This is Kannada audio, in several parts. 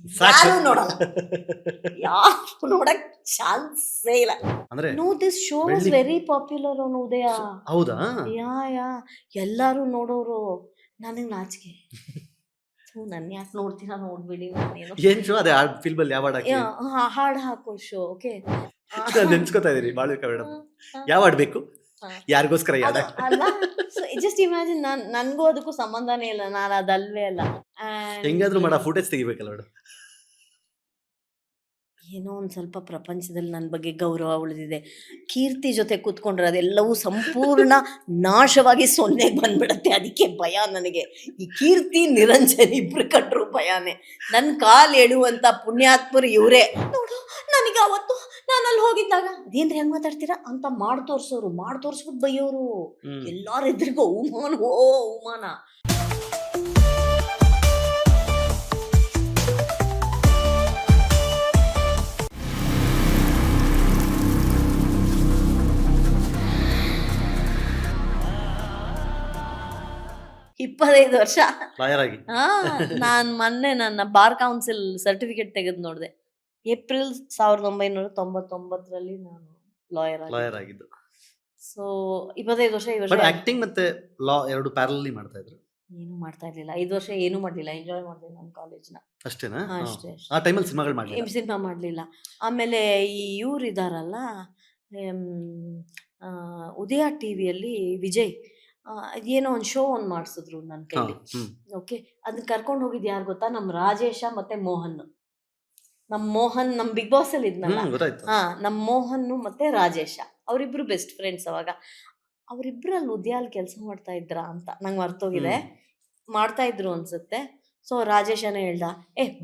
ಸಾಕು ಯಾರು ನೋಡಲ್ಲ, ಯಾರು ನೋಡಕ್ ಚಾನ್ಸೇ ಇಲ್ಲ. ಅಂದ್ರೆ ನೋ, ದಿಸ್ ಶೋ ವಾಸ್ ಬೆಳ್ಳಿ- ವೆರಿ ಪಾಪ್ಯುಲರ್ ಆನ್ ಉದಯ. ಹೌದಾ? ಯಾ ಎಲ್ಲಾರು ನೋಡೋರು. ನನಗೆ ನಾಚಿಕೆ. ನನ್ ಯಾಕೆ ನೋಡ್ತೀರಾ, ನೋಡ್ಬಿಡಿ, ನಾನೇನು ಏನ್ ಶೋ ಅದೇ ಫಿಲ್ಮ್ ಅಲ್ಲಿ ಯಾವ ಹಾಡು ಹಾಕಿ ಹಾಡು ಹಾಕೋ ಶೋ. ಓಕೆ, ನೆನ್ಸ್ಕೊತಾ ಇದೀರಿ ಬಾಳ್ವಿಕಾ ಮೇಡಮ್. ಯಾವ ಹಾಡು ಬೇಕು, ಯಾರಿಗೋಸ್ಕರ ಯಾಡ ಅಲ್ಲ. ಜಸ್ಟ್ ಇಮ್ಯಾಜಿನ್, ನನ್ಗೂ ಅದಕ್ಕೂ ಸಂಬಂಧನೇ ಇಲ್ಲ, ನಾನು ಅದಲ್ವೇ ಅಲ್ಲ. And ಹೆಂಗಾದ್ರೂ ಮಾಡ ಫುಟೇಜ್ ತೆಗಿಬೇಕಲ್ಲ ಮೇಡಮ್. ಏನೋ ಒಂದು ಸ್ವಲ್ಪ ಪ್ರಪಂಚದಲ್ಲಿ ನನ್ನ ಬಗ್ಗೆ ಗೌರವ ಉಳಿದಿದೆ. ಕೀರ್ತಿ ಜೊತೆ ಕೂತ್ಕೊಂಡ್ರೆ ಅದೆಲ್ಲವೂ ಸಂಪೂರ್ಣ ನಾಶವಾಗಿ ಸೊನ್ನೆಗೆ ಬಂದ್ಬಿಡತ್ತೆ. ಅದಕ್ಕೆ ಭಯ ನನಗೆ. ಈ ಕೀರ್ತಿ ನಿರಂಜನ್ ಇಬ್ರು ಕಟ್ರು ಭಯಾನೇ. ನನ್ನ ಕಾಲು ಎಳುವಂಥ ಪುಣ್ಯಾತ್ಮರು ಇವರೇ. ನೋಡು, ನನಗೆ ಅವತ್ತು ನಾನು ಅಲ್ಲಿ ಹೋಗಿದ್ದಾಗ ಅದೇನ್ರಿ ಹೆಂಗೆ ಮಾತಾಡ್ತೀರಾ ಅಂತ ಮಾಡಿ ತೋರಿಸ್ಬಿಟ್ಟು ಬೈಯೋರು. ಎಲ್ಲಾರ ಎದುರಿಗೂ ಅವಮಾನ, ಅವಮಾನ. $25 ವರ್ಷ. ಲಾಯರ್ ಆಗಿ ನಾನು ಮೊನ್ನೆ ನನ್ನ ಬಾರ್ ಕೌನ್ಸಿಲ್ ಸರ್ಟಿಫಿಕೇಟ್ ತೆಗೆದು ನೋಡಿದೆ. ಏಪ್ರಿಲ್ 1999ರಲ್ಲಿ ನಾನು ಲಾಯರ್ ಆಗಿದ್ದು. ಸೊ 25 ವರ್ಷ. ಈ ವರ್ಷ ಬಟ್ ಆಕ್ಟಿಂಗ್ ಮತ್ತೆ ಲಾ ಎರಡು ಪ್ಯಾರಲಲ್ಲಿ ಮಾಡ್ತಾ ಇದ್ರು. ಏನು ಮಾಡ್ತಾ ಇರ್ಲಿಲ್ಲ. 5 ವರ್ಷ ಏನು ಮಾಡ್ಲಿಲ್ಲ. ಎಂಜಾಯ್ ಮಾಡಿದೆ ನನ್ನ ಕಾಲೇಜ್ನ ಅಷ್ಟೇನಾ? ಅಷ್ಟೇ. ಆ ಟೈಮಲ್ಲಿ ಸಿನಿಮಾಗಳು ಮಾಡಲಿಲ್ಲ. ಸಿನಿಮಾ ಮಾಡಲಿಲ್ಲ. ಆಮೇಲೆ ಈ ಇವ್ರು ಇದಾರಲ್ಲ, ಉದಯ ಟಿವಿಯಲ್ಲಿ ವಿಜಯ್ ಏನೋ ಒಂದು ಶೋ ಒಂದು ಮಾಡಿಸಿದ್ರು ನನ್ನ ಕೈಲಿ. ಓಕೆ, ಅದನ್ನ ಕರ್ಕೊಂಡು ಹೋಗಿದ್ದು ಯಾರು ಗೊತ್ತಾ? ನಮ್ಮ ರಾಜೇಶ ಮತ್ತೆ ಮೋಹನ್. ನಮ್ಮ ಬಿಗ್ ಬಾಸ್ ಅಲ್ಲಿ ಇದ್ನಲ್ಲ, ನಮ್ಮ ಮೋಹನ್ ಮತ್ತೆ ರಾಜೇಶ, ಅವರಿಬ್ರು ಬೆಸ್ಟ್ ಫ್ರೆಂಡ್ಸ್. ಅವಾಗ ಅವರಿಬ್ರು ಅಲ್ಲಿ ಉದ್ಯಾಲ್ ಕೆಲಸ ಮಾಡ್ತಾ ಇದ್ರ ಅಂತ ನಂಗೆ ಮರ್ತೋಗಿದೆ. ಮಾಡ್ತಾ ಇದ್ರು ಅನ್ಸುತ್ತೆ. ಸೊ ರಾಜೇಶನೇ ಹೇಳ್ದ,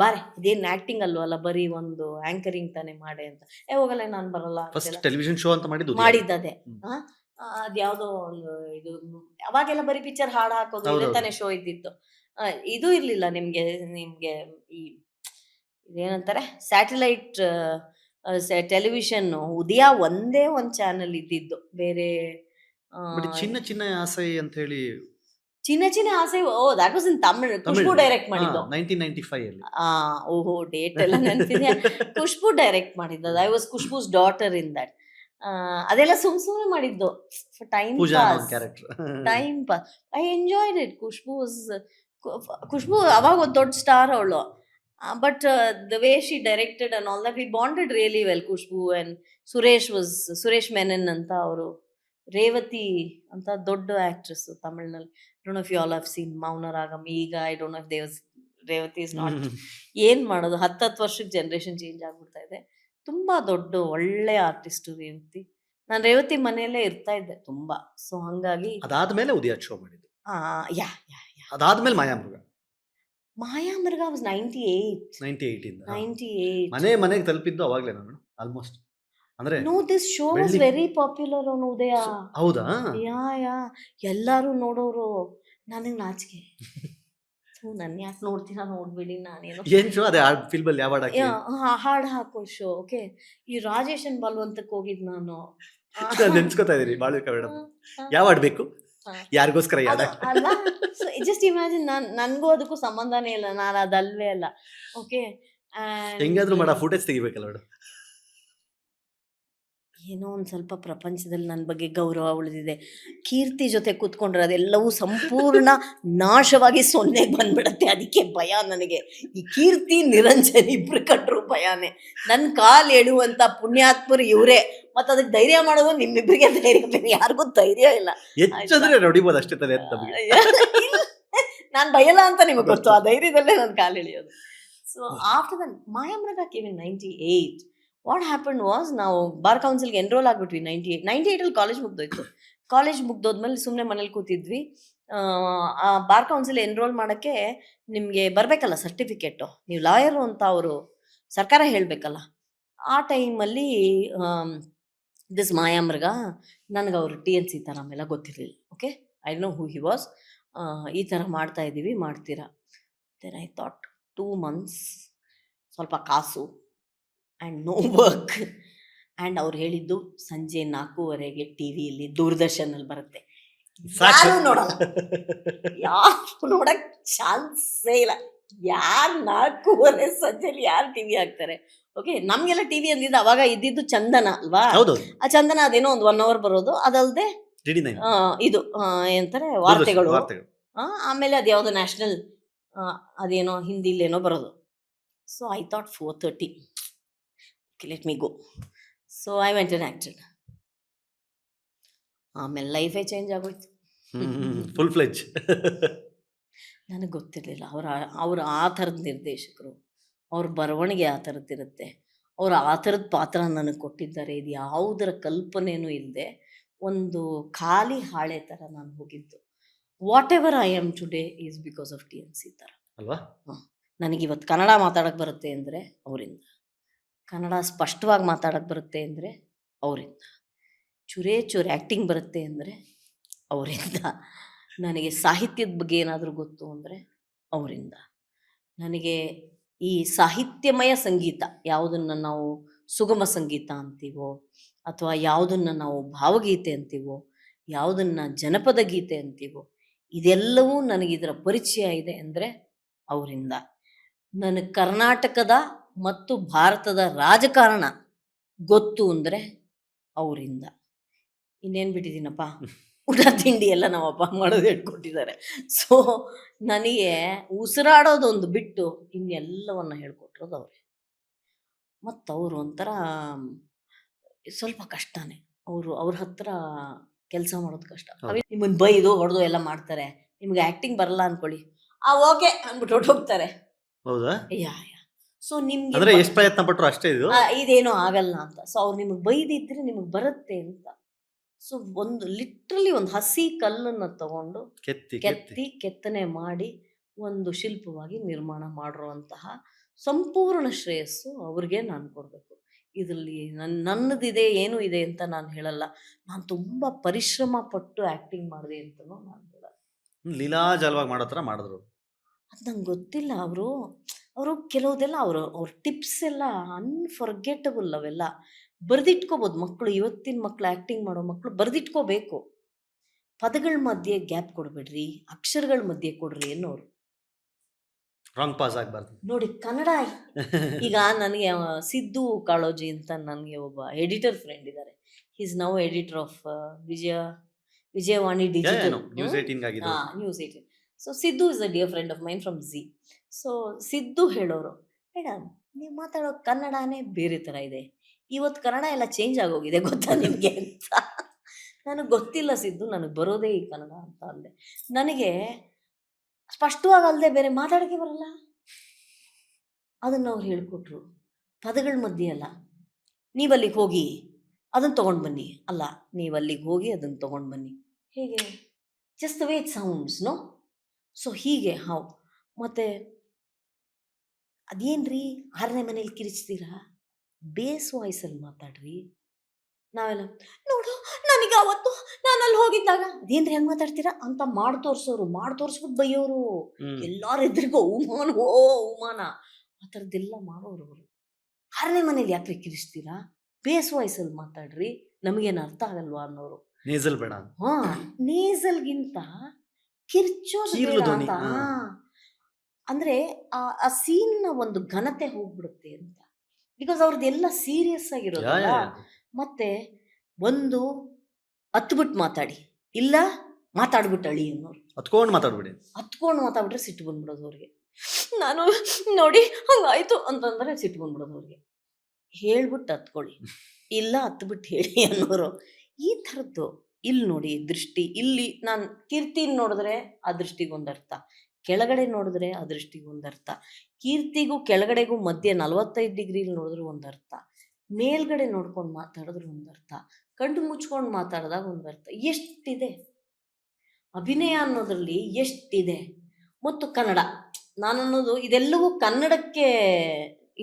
ಬಾರೆ ಇದೇನು ಆಕ್ಟಿಂಗ್ ಅಲ್ವಲ್ಲ, ಬರೀ ಒಂದು ಆಂಕರಿಂಗ್ ತಾನೇ ಮಾಡೆ ಅಂತ. ಹೋಗಲ್ಲ, ನಾನು ಬರಲ್ಲ. ಟೆಲಿವಿಷನ್ ಶೋ ಅಂತ ಮಾಡಿದ್ದದೆ. ಅದ್ಯಾವುದೋ ಒಂದು ಇದು, ಅವಾಗೆಲ್ಲ ಬರೀ ಪಿಕ್ಚರ್ ಹಾಡು ಹಾಕೋದು ಇದೇ ತಾನೇ ಶೋ ಇದ್ದಿತ್ತು. ಇದು ಇರ್ಲಿಲ್ಲ ನಿಮ್ಗೆ ಈ ಇದೇನಂತಾರೆ, ಸ್ಯಾಟಲೈಟ್ ಟೆಲಿವಿಷನ್. ಉದಯ ಒಂದೇ ಒಂದು ಚಾನಲ್ ಇದ್ದಿದ್ದು, ಬೇರೆ ಚಿನ್ನ ಆಸೆ ಅಂತ ಹೇಳಿ. Chinna Aasai, that was in Tamil. Khushbu direct ಮಾಡಿದ್ದು 1995 ಅಲ್ಲಿ. ಓಹೋ, ಡೇಟ್ ಎಲ್ಲ ನೆನಪಿದೆ. ಖುಷ್ಬು ಡೈರೆಕ್ಟ್ ಮಾಡಿದ್ದು. I was Khushbu's daughter in that. ಅದೆಲ್ಲ ಸುಮ್ನೆ ಮಾಡಿದ್ದು, time pass. I enjoyed it. Khushbu ಅವಾಗ ಒಂದು ದೊಡ್ಡ ಸ್ಟಾರ್ ಅವಳು. But the way she directed and all that, we bonded really well. Khushbu and Suresh Menon ಅಂತ ಅವರು. ರೇವತಿ ಅಂತ ದೊಡ್ಡ ಆಕ್ಟ್ರೆಸ್ ತಮಿಳ್ನಲ್ಲಿ. Don't know if you all have scene ಮೌನರಾಗಂ. ಈಗ I don't know if Revathi is not. ಏನ್ ಮಾಡೋದು, 10 ವರ್ಷಕ್ಕೆ ಜನರೇಷನ್ ಚೇಂಜ್ ಆಗ್ಬಿಡ್ತಾ ಇದೆ. ತುಂಬಾ ದೊಡ್ಡ ಒಳ್ಳೆ ಆರ್ಟಿಸ್ಟ್ ರೇವತಿ. ನಾನು ರೇವತಿ ಮನೆಯಲ್ಲೇ ಇರ್ತಾ ಇದ್ದೆ ತುಂಬಾ. ಸೊ ಹಂಗಾಗಿ ಅದಾದ್ಮೇಲೆ ಉದಯ ಶೋ ಮಾಡಿದ್ದು. ಯಾ ಅದಾದ್ಮೇಲೆ ಮಾಯಾಮೃಗ ವಾಸ್ 98 ಇಂದ ಮನೆಗೆ ತಲುಪಿದ್ದು ಅವಾಗ್ಲೇ ನಾನು ಆಲ್ಮೋಸ್ಟ್. ಅಂದ್ರೆ no, this show was very popular on Udaya. ಹೌದಾ? ಯಾ ಎಲ್ಲಾರು ನೋಡೋರು. ನನಗೆ ನಾಚಿಕೆ. ನನ್ ಯಾಕೆ ನೋಡ್ತೀರಾ, ನೋಡ್ಬಿಡಿ, ನಾನೇನು ಏನ್ ಶೋ ಅದೇ ಫಿಲ್ಮ್ ಅಲ್ಲಿ ಯಾವ ಹಾಡು ಹಾಕೋ ಶೋ. ಓಕೆ, ಈ ರಾಜೇಶನ್ ಬಲ್ವಂತಕ್ಕೆ ಹೋಗಿದ್ ನಾನು. ನೆನ್ಸ್ಕೊತಾ ಇದೀರಿ ಬಾಳ್ವಿಕಾ ಮೇಡಮ್. ಯಾವ ಹಾಡು ಬೇಕು, ಯಾರಿಗೋಸ್ಕರ ಯಾಡ ಅಲ್ಲ. ಜಸ್ಟ್ ಇಮ್ಯಾಜಿನ್, ನನ್ಗೂ ಅದಕ್ಕೂ ಸಂಬಂಧನೇ ಇಲ್ಲ, ನಾನು ಅದಲ್ವೇ ಅಲ್ಲ. ಓಕೆ, ಹೆಂಗಾದ್ರೂ ಮಾಡ ಫುಟೇಜ್ ತೆಗಿಬೇಕಲ್ಲ ಮೇಡಮ್. ಏನೋ ಒಂದು ಸ್ವಲ್ಪ ಪ್ರಪಂಚದಲ್ಲಿ ನನ್ನ ಬಗ್ಗೆ ಗೌರವ ಉಳಿದಿದೆ. ಕೀರ್ತಿ ಜೊತೆ ಕೂತ್ಕೊಂಡ್ರೆ ಅದೆಲ್ಲವೂ ಸಂಪೂರ್ಣ ನಾಶವಾಗಿ ಸೊನ್ನೆಗೆ ಬಂದ್ಬಿಡತ್ತೆ. ಅದಕ್ಕೆ ಭಯ ನನಗೆ. ಈ ಕೀರ್ತಿ ನಿರಂಜನ್ ಇಬ್ರು ಕಟ್ರು ಭಯಾನೇ. ನನ್ನ ಕಾಲು ಎಳುವಂಥ ಪುಣ್ಯಾತ್ಮರು ಇವರೇ. ಮತ್ತು ಅದಕ್ಕೆ ಧೈರ್ಯ ಮಾಡೋದು ನಿಮ್ಮಿಬ್ಬರಿಗೆ ಧೈರ್ಯ, ಬೇರೆ ಯಾರಿಗೂ ಧೈರ್ಯ ಇಲ್ಲ. ನೋಡಿಬೋದು ಅಷ್ಟೇ ತಾನೆ. ನಾನು ಭಯಲ್ಲ ಅಂತ ನಿಮಗೆ ಗೊತ್ತು. ಆ ಧೈರ್ಯದಲ್ಲೇ ನನ್ನ ಕಾಲು ಎಳೆಯೋದು. So after that Mayamruga came in 98. What happen was, ನಾವು ಬಾರ್ ಕೌನ್ಸಿಲ್ಗೆ ಎನ್ರೋಲ್ ಆಗಿಬಿಟ್ವಿ 98 ಕಾಲೇಜ್ ಮುಗ್ದೋಯ್ತು. ಕಾಲೇಜ್ ಮುಗ್ದೋದ್ಮೇಲೆ ಸುಮ್ಮನೆ ಮನೇಲಿ ಕೂತಿದ್ವಿ. ಆ ಬಾರ್ ಕೌನ್ಸಿಲ್ ಎನ್ರೋಲ್ ಮಾಡೋಕ್ಕೆ ನಿಮಗೆ ಬರಬೇಕಲ್ಲ ಸರ್ಟಿಫಿಕೇಟು, ನೀವು ಲಾಯರು ಅಂತ ಅವರು ಸರ್ಕಾರ ಹೇಳಬೇಕಲ್ಲ. ಆ ಟೈಮಲ್ಲಿ ದಿಸ್ ಮಾಯಾಮೃಗ, ನನಗೆ ಅವರು TN ಸೀತಾರಾಮ್ ಎಲ್ಲ ಗೊತ್ತಿರಲಿಲ್ಲ. Okay, I know who he was. ಈ ಥರ ಮಾಡ್ತಾ ಇದ್ದೀವಿ, ಮಾಡ್ತೀರಾ? ದೆನ್ ಐ ಥಾಟ್ 2 months, ಸ್ವಲ್ಪ ಕಾಸು ಆ್ಯಂಡ್ ನೋ ವರ್ಕ್. ಆ್ಯಂಡ್ ಅವ್ರು ಹೇಳಿದ್ದು ಸಂಜೆ 4:15 ಟಿವಿಯಲ್ಲಿ ದೂರದರ್ಶನಲ್ಲಿ ಬರುತ್ತೆ. ಯಾರು ನೋಡಲ್ಲ, ಯಾರು ನೋಡಕ್ ಚಾನ್ಸೇ ಇಲ್ಲ. ಯಾರು 4:30 ಸಂಜೆಲಿ ಯಾರು ಟಿವಿ ಹಾಕ್ತಾರೆ? ಓಕೆ, ನಮ್ಗೆಲ್ಲ ಟಿವಿ ಅಂದಿದ್ದು ಅವಾಗ ಇದ್ದಿದ್ದು ಚಂದನ ಅಲ್ವಾ? ಹೌದು ಆ ಚಂದನ ಅದೇನೋ ಒಂದು 1 ಅವರ್ ಬರೋದು, ಅದಲ್ಲದೆ DD9 ಇದು ಏನಂತಾರೆ ವಾರ್ತೆಗಳು, ವಾರ್ತೆಗಳು. ಆಮೇಲೆ ಅದ್ಯಾವುದೋ ನ್ಯಾಷನಲ್ ಅದೇನೋ ಹಿಂದಿಲೇನೋ ಬರೋದು. So I thought 4:30 let me go. So I went and acted. ಆಮೇಲೆ ಲೈಫೇ ಚೇಂಜ್ ಆಗೋಯ್ತು. ಫುಲ್ ಫ್ಲೆಜ್. ನನಗೆ ಗೊತ್ತಿರಲಿಲ್ಲ ಅವ್ರು ಆ ಥರದ ನಿರ್ದೇಶಕರು, ಅವ್ರ ಬರವಣಿಗೆ ಆ ಥರದ್ದಿರುತ್ತೆ, ಅವ್ರು ಆ ಥರದ ಪಾತ್ರ ನನಗೆ ಕೊಟ್ಟಿದ್ದಾರೆ. ಇದು ಯಾವುದರ ಕಲ್ಪನೆಯೂ ಇಲ್ಲದೆ ಒಂದು ಖಾಲಿ ಹಾಳೆ ಥರ ನಾನು ಹೋಗಿದ್ದು. What ever I am today is because of TNC ಥರ ಅಲ್ವಾ? ನನಗಿವತ್ತು ಕನ್ನಡ ಮಾತಾಡೋಕ್ಕೆ ಬರುತ್ತೆ ಅಂದರೆ ಅವರಿಂದ, ಕನ್ನಡ ಸ್ಪಷ್ಟವಾಗಿ ಮಾತಾಡೋಕ್ಕೆ ಬರುತ್ತೆ ಅಂದರೆ ಅವರಿಂದ, ಚೂರೇ ಆ್ಯಕ್ಟಿಂಗ್ ಬರುತ್ತೆ ಅಂದರೆ ಅವರಿಂದ, ನನಗೆ ಸಾಹಿತ್ಯದ ಬಗ್ಗೆ ಏನಾದರೂ ಗೊತ್ತು ಅಂದರೆ ಅವರಿಂದ, ನನಗೆ ಈ ಸಾಹಿತ್ಯಮಯ ಸಂಗೀತ ಯಾವುದನ್ನು ನಾವು ಸುಗಮ ಸಂಗೀತ ಅಂತೀವೋ, ಅಥವಾ ಯಾವುದನ್ನು ನಾವು ಭಾವಗೀತೆ ಅಂತೀವೋ, ಯಾವುದನ್ನು ಜನಪದ ಗೀತೆ ಅಂತೀವೋ, ಇದೆಲ್ಲವೂ ನನಗಿದರ ಪರಿಚಯ ಇದೆ ಅಂದರೆ ಅವರಿಂದ. ನನಗೆ ಕರ್ನಾಟಕದ ಮತ್ತು ಭಾರತದ ರಾಜಕಾರಣ ಗೊತ್ತು ಅಂದರೆ ಅವರಿಂದ. ಇನ್ನೇನು ಬಿಟ್ಟಿದ್ದೀನಪ್ಪ, ಊಟ ತಿಂಡಿ ಎಲ್ಲ ನಮ್ಮಪ್ಪ ಮಾಡೋದು ಹೇಳ್ಕೊಟ್ಟಿದ್ದಾರೆ. ಸೊ ನನಗೆ ಉಸಿರಾಡೋದೊಂದು ಬಿಟ್ಟು ಇನ್ನೆಲ್ಲವನ್ನು ಹೇಳ್ಕೊಟ್ಟಿರೋದು ಅವರೇ. ಮತ್ತು ಅವರು ಒಂಥರ ಸ್ವಲ್ಪ ಕಷ್ಟನೇ, ಅವ್ರ ಹತ್ರ ಕೆಲಸ ಮಾಡೋದು ಕಷ್ಟ. ನಿಮ್ಮನ್ನು ಬೈದು ಹೊಡೆದು ಎಲ್ಲ ಮಾಡ್ತಾರೆ. ನಿಮ್ಗೆ ಆ್ಯಕ್ಟಿಂಗ್ ಬರಲ್ಲ ಅಂದ್ಕೊಳ್ಳಿ, ಓಕೆ ಅಂದ್ಬಿಟ್ಟು ಹೊರಟೋಗ್ತಾರೆ. ಹೌದಾ? ಯಾ ಸೊ ನಿಮ್ಗೆ ಅಂದ್ರೆ ಎಷ್ಟು ಪ್ರಯತ್ನ ಪಟ್ಟರು ಅಷ್ಟೇ ಇದು ಇದೇನೋ ಆಗಲ್ಲ ಅಂತ. ಸೊ ಅವ್ರು ನಿಮಗೆ ಬೈದಿದ್ರೆ ನಿಮಗೆ ಬರುತ್ತೆ ಅಂತ. ಸೊ ಲಿಟ್ರಲಿ ಒಂದು ಹಸಿ ಕಲ್ಲನ್ನು ತಗೊಂಡು ಕೆತ್ತನೆ ಮಾಡಿ ಒಂದು ಶಿಲ್ಪವಾಗಿ ನಿರ್ಮಾಣ ಮಾಡಿರುವಂತಹ ಸಂಪೂರ್ಣ ಶ್ರೇಯಸ್ಸು ಅವ್ರಿಗೆ ನಾನು ಕೊಡಬೇಕು. ಇದರಲ್ಲಿ ನನ್ನದಿದೆ ಏನೂ ಇದೆ ಅಂತ ನಾನು ಹೇಳಲ್ಲ. ನಾನು ತುಂಬ ಪರಿಶ್ರಮ ಪಟ್ಟು ಆ್ಯಕ್ಟಿಂಗ್ ಮಾಡಿದೆ ಅಂತಲೂ ನಾನು ಹೇಳಲ್ಲ. ಲೀಲಾಜಲವಾಗಿ ಮಾಡೋ ಥರ ಮಾಡಿದ್ರು. ಅದು ನಂಗೆ ಗೊತ್ತಿಲ್ಲ. ಅವರು ಕೆಲವುದೆಲ್ಲ ಅವ್ರ ಟಿಪ್ಸ್ ಎಲ್ಲ ಅನ್ಫರ್ಗೆಟಬಲ್. ಅವೆಲ್ಲ ಬರೆದಿಟ್ಕೋಬೋದು ಮಕ್ಕಳು. ಇವತ್ತಿನ ಮಕ್ಕಳು, ಆ್ಯಕ್ಟಿಂಗ್ ಮಾಡೋ ಮಕ್ಕಳು ಬರೆದಿಟ್ಕೋಬೇಕು. ಪದಗಳ ಮಧ್ಯೆ ಗ್ಯಾಪ್ ಕೊಡಬೇಡ್ರಿ, ಅಕ್ಷರಗಳ ಮಧ್ಯೆ ಕೊಡ್ರಿ ಅನ್ನೋರು. ರಾಂಗ್ ಪಾಸ್ ಆಗಬಾರ್ದು ನೋಡಿ. ಕನ್ನಡ ಈಗ ನನಗೆ ಸಿದ್ದು ಕಾಳೋಜಿ ಅಂತ ನನಗೆ ಒಬ್ಬ ಎಡಿಟರ್ ಫ್ರೆಂಡ್ ಇದ್ದಾರೆ. Is now editor of Vijayavani digital news 18. So Siddu is a dear friend of main from Zee. So Siddu ಹೇಳೋರು, ಮೇಡಮ್ ನೀವು ಮಾತಾಡೋ ಕನ್ನಡನೇ ಬೇರೆ ಥರ ಇದೆ, ಇವತ್ತು ಕನ್ನಡ ಎಲ್ಲ ಚೇಂಜ್ ಆಗೋಗಿದೆ ಗೊತ್ತಾ ನಿಮಗೆ ಅಂತ. ನನಗೆ ಗೊತ್ತಿಲ್ಲ ಸಿದ್ದು, ನನಗೆ ಬರೋದೇ ಈ ಕನ್ನಡ ಅಂತ ಅಂದೆ. ನನಗೆ ಸ್ಪಷ್ಟವಾಗಿ ಅಲ್ಲದೆ ಬೇರೆ ಮಾತಾಡೋಕ್ಕೆ ಬರಲ್ಲ. ಅದನ್ನು ಅವ್ರು ಹೇಳ್ಕೊಟ್ರು. ಪದಗಳ ಮಧ್ಯೆ ಅಲ್ಲ, ನೀವಲ್ಲಿಗೆ ಹೋಗಿ ಅದನ್ನು ತೊಗೊಂಡು ಬನ್ನಿ, ಅಲ್ಲ ನೀವಲ್ಲಿಗೆ ಹೋಗಿ ಅದನ್ನು ತೊಗೊಂಡು ಬನ್ನಿ. ಹೇಗೆ? Just the way it sounds, no? So ಹೀಗೆ ಮತ್ತು ಅದೇನ್ರಿ 6ನೇ ಮನೇಲಿ ಕಿರಿಚ್ತೀರಾ, ಬೇಸ್ ವಾಯ್ಸಲ್ಲಿ ಮಾತಾಡ್ರಿ. ನಾವೆಲ್ಲ ನೋಡು, ನನಗೆ ಅವತ್ತು ನಾನು ಅಲ್ಲಿ ಹೋಗಿದ್ದಾಗ ಅದೇನ್ರಿ ಹಂಗೆ ಮಾತಾಡ್ತೀರಾ ಅಂತ ಮಾಡಿ ತೋರಿಸ್ಬಿಟ್ಟು ಬೈಯೋರು. ಎಲ್ಲಾರು ಎದುರಿಗೋ ಅವಮಾನ ಆ ಥರದ್ದೆಲ್ಲ ಮಾಡೋರು ಅವರು. 6ನೇ ಮನೇಲಿ ಯಾಕೆ ಕಿರಿಸ್ತೀರಾ, ಬೇಸ್ ವಾಯ್ಸಲ್ಲಿ ಮಾತಾಡ್ರಿ, ನಮಗೇನು ಅರ್ಥ ಆಗಲ್ವಾ ಅನ್ನೋರು. ನೇಸಲ್ ಬೇಡ. ನೇಸಲ್ಗಿಂತ ಕಿರ್ಚೋದು ಬೇಡ ಅಂತ. ಅಂದರೆ ಆ ಸೀನ್ನ ಒಂದು ಘನತೆ ಹೋಗ್ಬಿಡುತ್ತೆ ಅಂತ. ಬಿಕಾಸ್ ಅವ್ರದ್ದೆಲ್ಲ ಸೀರಿಯಸ್ ಆಗಿರೋದಲ್ಲ. ಮತ್ತೆ ಒಂದು ಹತ್ಬಿಟ್ಟು ಮಾತಾಡಿ, ಇಲ್ಲ ಮಾತಾಡ್ಬಿಟ್ಟು ಅಳಿ ಅನ್ನೋರು. ಹತ್ಕೊಂಡು ಮಾತಾಡ್ಬಿಟ್ರೆ ಸಿಟ್ಟು ಬಂದ್ಬಿಡೋದು ಅವ್ರಿಗೆ. ನಾನು ನೋಡಿ ಹಂಗಾಯ್ತು ಅಂತಂದ್ರೆ ಸಿಟ್ಟು ಬಂದ್ಬಿಡೋದು ಅವ್ರಿಗೆ. ಹೇಳ್ಬಿಟ್ಟು ಹತ್ಕೊಳ್ಳಿ, ಇಲ್ಲ ಹತ್ಬಿಟ್ಟು ಹೇಳಿ ಅನ್ನೋರು. ಈ ಥರದ್ದು ಇಲ್ಲಿ ನೋಡಿ ದೃಷ್ಟಿ. ಇಲ್ಲಿ ನಾನು ಕೀರ್ತಿನ ನೋಡಿದ್ರೆ ಆ ದೃಷ್ಟಿಗೊಂದು ಅರ್ಥ, ಕೆಳಗಡೆ ನೋಡಿದ್ರೆ ಆ ದೃಷ್ಟಿಗೊಂದು ಅರ್ಥ, ಕೀರ್ತಿಗೂ ಕೆಳಗಡೆಗೂ ಮಧ್ಯೆ 45 ಡಿಗ್ರಿಲಿ ನೋಡಿದ್ರೆ ಒಂದು ಅರ್ಥ, ಮೇಲ್ಗಡೆ ನೋಡ್ಕೊಂಡು ಮಾತಾಡಿದ್ರೆ ಒಂದು ಅರ್ಥ, ಕಣ್ಣು ಮುಚ್ಕೊಂಡು ಮಾತಾಡಿದಾಗ ಒಂದು ಅರ್ಥ. ಎಷ್ಟಿದೆ ಅಭಿನಯ ಅನ್ನೋದ್ರಲ್ಲಿ, ಎಷ್ಟಿದೆ. ಮತ್ತು ಕನ್ನಡ ನಾನು ಅನ್ನೋದು ಇದೆಲ್ಲವೂ ಕನ್ನಡಕ್ಕೆ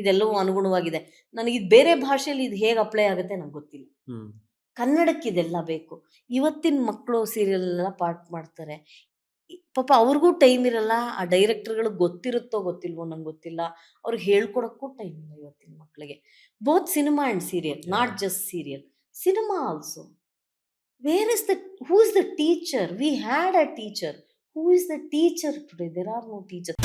ಇದೆಲ್ಲವೂ ಅನುಗುಣವಾಗಿದೆ. ನನಗೆ ಇದು ಬೇರೆ ಭಾಷೆಯಲ್ಲಿ ಇದು ಹೇಗೆ ಅಪ್ಲೈ ಆಗುತ್ತೆ ನಂಗೆ ಗೊತ್ತಿಲ್ಲ. ಕನ್ನಡಕ್ಕೆ ಇದೆಲ್ಲ ಬೇಕು. ಇವತ್ತಿನ ಮಕ್ಕಳು ಸೀರಿಯಲ್ ಎಲ್ಲ ಪಾಠ ಮಾಡ್ತಾರೆ, ಪಾಪ ಅವ್ರಿಗೂ ಟೈಮ್ ಇರಲ್ಲ. ಆ ಡೈರೆಕ್ಟರ್ಗಳಿಗೆ ಗೊತ್ತಿರುತ್ತೋ ಗೊತ್ತಿಲ್ವೋ ನಂಗೆ ಗೊತ್ತಿಲ್ಲ, ಅವ್ರಿಗೆ ಹೇಳ್ಕೊಡೋಕ್ಕೂ ಟೈಮ್ ಇಲ್ಲ ಇವತ್ತಿನ ಮಕ್ಕಳಿಗೆ. Both cinema and serial, not just serial, cinema also. who is the teacher? We had a teacher. Who is the teacher today? There are no teachers.